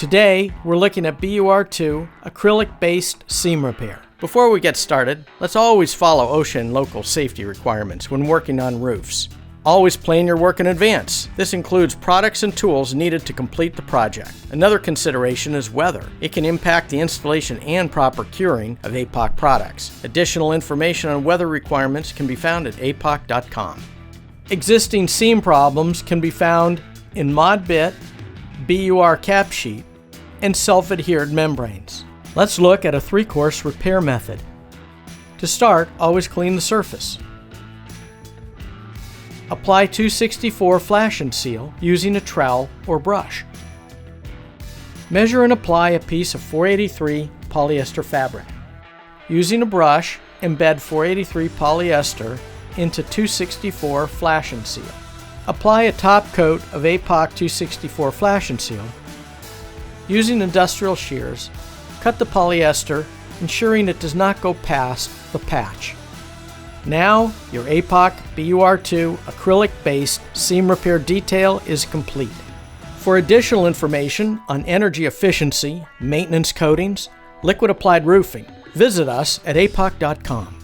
Today, we're looking at BUR2 acrylic-based seam repair. Before we get started, let's always follow OSHA and local safety requirements when working on roofs. Always plan your work in advance. This includes products and tools needed to complete the project. Another consideration is weather. It can impact the installation and proper curing of APOC products. Additional information on weather requirements can be found at apoc.com. Existing seam problems can be found in mod bit, BUR cap sheet, and self-adhered membranes. Let's look at a 3-course repair method. To start, always clean the surface. Apply 264 flash and seal using a trowel or brush. Measure and apply a piece of 483 polyester fabric. Using a brush, embed 483 polyester into 264 flash and seal. Apply a top coat of APOC 264 flash and seal. Using industrial shears, cut the polyester, ensuring it does not go past the patch. Now, your APOC BUR2 acrylic-based seam repair detail is complete. For additional information on energy efficiency, maintenance coatings, liquid applied roofing, visit us at apoc.com.